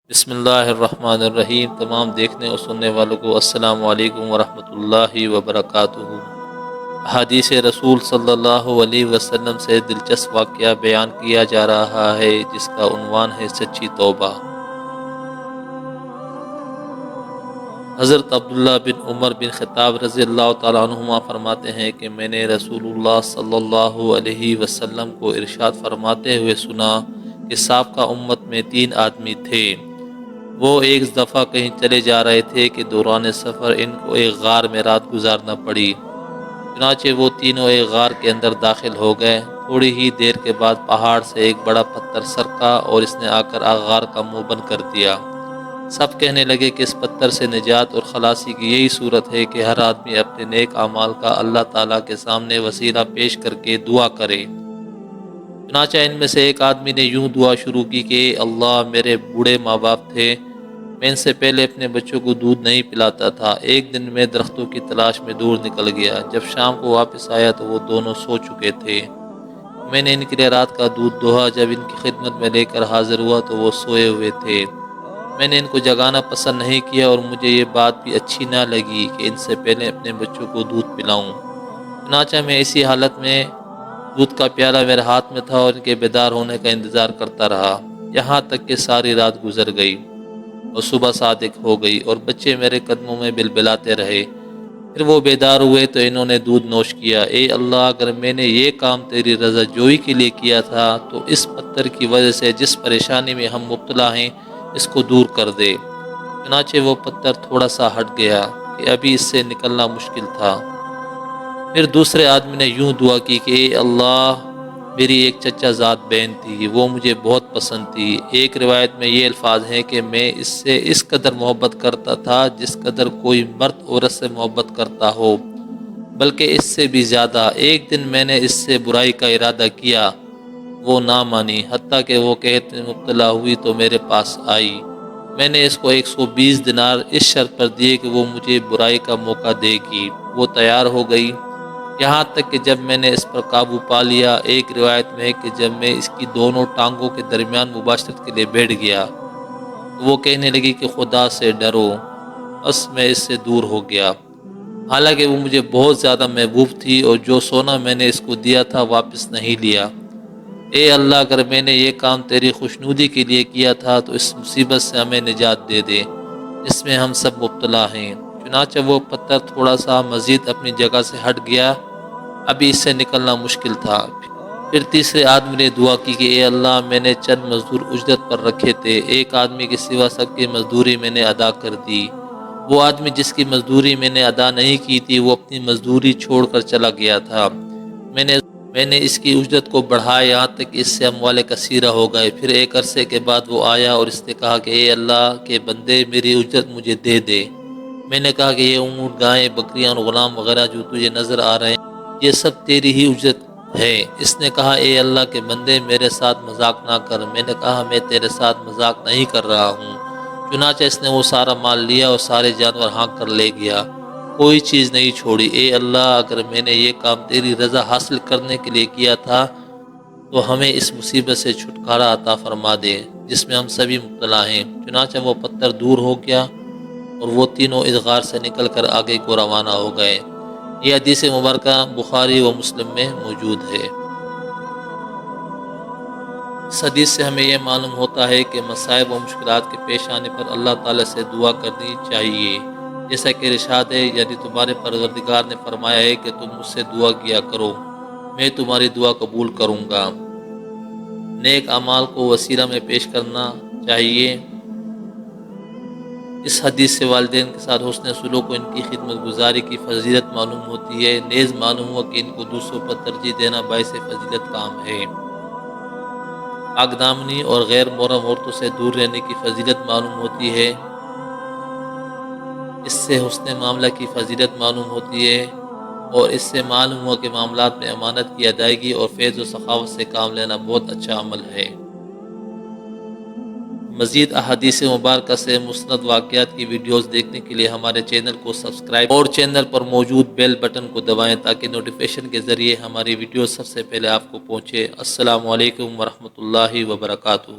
بسم اللہ الرحمن الرحیم۔ تمام دیکھنے اور سننے والوں کو السلام علیکم ورحمۃ اللہ وبرکاتہ۔ حدیث رسول صلی اللہ علیہ وسلم سے دلچسپ واقعہ بیان کیا جا رہا ہے جس کا عنوان ہے سچی توبہ۔ حضرت عبداللہ بن عمر بن خطاب رضی اللہ تعالیٰ عنہما فرماتے ہیں کہ میں نے رسول اللہ صلی اللہ علیہ وسلم کو ارشاد فرماتے ہوئے سنا کہ سابقہ امت میں 3 آدمی تھے۔ وہ ایک دفعہ کہیں چلے جا رہے تھے کہ دوران سفر ان کو ایک غار میں رات گزارنا پڑی۔ چنانچہ وہ تینوں ایک غار کے اندر داخل ہو گئے۔ تھوڑی ہی دیر کے بعد پہاڑ سے ایک بڑا پتھر سرکا اور اس نے آ کر غار کا منہ بند کر دیا۔ سب کہنے لگے کہ اس پتھر سے نجات اور خلاصی کی یہی صورت ہے کہ ہر آدمی اپنے نیک اعمال کا اللہ تعالیٰ کے سامنے وسیلہ پیش کر کے دعا کرے۔ چنانچہ ان میں سے ایک آدمی نے یوں دعا شروع کی کہ اللہ، میرے بوڑھے ماں باپ تھے، میں ان سے پہلے اپنے بچوں کو دودھ نہیں پلاتا تھا۔ ایک دن میں درختوں کی تلاش میں دور نکل گیا۔ جب شام کو واپس آیا تو وہ دونوں سو چکے تھے۔ میں نے ان کے لیے رات کا دودھ دوہا۔ جب ان کی خدمت میں لے کر حاضر ہوا تو وہ سوئے ہوئے تھے۔ میں نے ان کو جگانا پسند نہیں کیا اور مجھے یہ بات بھی اچھی نہ لگی کہ ان سے پہلے اپنے بچوں کو دودھ پلاؤں۔ چنانچہ میں اسی حالت میں دودھ کا پیالہ میرے ہاتھ میں تھا اور ان کے بیدار ہونے کا انتظار کرتا رہا، یہاں تک کہ ساری رات گزر گئی اور صبح صادق ہو گئی اور بچے میرے قدموں میں بلبلاتے رہے۔ پھر وہ بیدار ہوئے تو انہوں نے دودھ نوش کیا۔ اے اللہ، اگر میں نے یہ کام تیری رضا جوئی کے لیے کیا تھا تو اس پتھر کی وجہ سے جس پریشانی میں ہم مبتلا ہیں اس کو دور کر دے۔ چنانچہ وہ پتھر تھوڑا سا ہٹ گیا کہ ابھی اس سے نکلنا مشکل تھا۔ پھر دوسرے آدمی نے یوں دعا کی کہ اے اللہ، میری ایک چچا زاد بہن تھی، وہ مجھے بہت پسند تھی۔ ایک روایت میں یہ الفاظ ہیں کہ میں اس سے اس قدر محبت کرتا تھا جس قدر کوئی مرد عورت سے محبت کرتا ہو، بلکہ اس سے بھی زیادہ۔ ایک دن میں نے اس سے برائی کا ارادہ کیا، وہ نہ مانی، حتیٰ کہ وہ قحط میں مبتلا ہوئی تو میرے پاس آئی۔ میں نے اس کو 120 دینار اس شرط پر دیے کہ وہ مجھے برائی کا موقع دے گی۔ وہ تیار ہو گئی، یہاں تک کہ جب میں نے اس پر قابو پا لیا۔ ایک روایت میں ہے کہ جب میں اس کی دونوں ٹانگوں کے درمیان مباشرت کے لیے بیٹھ گیا تو وہ کہنے لگی کہ خدا سے ڈرو، بس میں اس سے دور ہو گیا، حالانکہ وہ مجھے بہت زیادہ محبوب تھی اور جو سونا میں نے اس کو دیا تھا واپس نہیں لیا۔ اے اللہ، اگر میں نے یہ کام تیری خوشنودی کے لیے کیا تھا تو اس مصیبت سے ہمیں نجات دے دے جس میں ہم سب مبتلا ہیں۔ چنانچہ وہ پتھر تھوڑا سا مزید اپنی جگہ سے ہٹ گیا، ابھی اس سے نکلنا مشکل تھا۔ پھر تیسرے آدمی نے دعا کی کہ اے اللہ، میں نے چند مزدور اجرت پر رکھے تھے، ایک آدمی کے سوا سب کی مزدوری میں نے ادا کر دی۔ وہ آدمی جس کی مزدوری میں نے ادا نہیں کی تھی وہ اپنی مزدوری چھوڑ کر چلا گیا تھا۔ میں نے اس کی اجرت کو بڑھایا یہاں تک کہ اس سے اموال کثیرہ ہو گئے۔ پھر ایک عرصے کے بعد وہ آیا اور اس نے کہا کہ اے اللہ کے بندے، میری اجرت مجھے دے دے۔ میں نے کہا کہ یہ اونٹ، گائیں، بکریاں اور غلام وغیرہ جو تجھے نظر آ رہے ہیں یہ سب تیری ہی اجرت ہے۔ اس نے کہا اے اللہ کے بندے، میرے ساتھ مذاق نہ کر۔ میں نے کہا میں تیرے ساتھ مذاق نہیں کر رہا ہوں۔ چنانچہ اس نے وہ سارا مال لیا اور سارے جانور ہانک کر لے گیا، کوئی چیز نہیں چھوڑی۔ اے اللہ، اگر میں نے یہ کام تیری رضا حاصل کرنے کے لیے کیا تھا تو ہمیں اس مصیبت سے چھٹکارا عطا فرما دے جس میں ہم سبھی مبتلا ہیں۔ چنانچہ وہ پتھر دور ہو گیا اور وہ تینوں اس غار سے نکل کر آگے کو روانہ ہو گئے۔ یہ حدیث مبارکہ بخاری و مسلم میں موجود ہے۔ اس حدیث سے ہمیں یہ معلوم ہوتا ہے کہ مصائب و مشکلات کے پیش آنے پر اللہ تعالیٰ سے دعا کرنی چاہیے، جیسا کہ ارشاد ہے، یعنی تمہارے پروردگار نے فرمایا ہے کہ تم مجھ سے دعا کیا کرو، میں تمہاری دعا قبول کروں گا۔ نیک اعمال کو وسیلہ میں پیش کرنا چاہیے۔ اس حدیث سے والدین کے ساتھ حسن سلوک و ان کی خدمت گزاری کی فضیلت معلوم ہوتی ہے۔ نیز معلوم ہوا کہ ان کو دوسروں پر ترجیح دینا باعث فضیلت کام ہے۔ پاک دامنی اور غیر محرم عورتوں سے دور رہنے کی فضیلت معلوم ہوتی ہے۔ اس سے حسن معاملہ کی فضیلت معلوم ہوتی ہے اور اس سے معلوم ہوا کہ معاملات میں امانت کی ادائیگی اور فیض و سخاوت سے کام لینا بہت اچھا عمل ہے۔ مزید احادیث مبارکہ سے مستند واقعات کی ویڈیوز دیکھنے کے لیے ہمارے چینل کو سبسکرائب اور چینل پر موجود بیل بٹن کو دبائیں تاکہ نوٹیفیکیشن کے ذریعے ہماری ویڈیوز سب سے پہلے آپ کو پہنچے۔ السلام علیکم ورحمۃ اللہ وبرکاتہ۔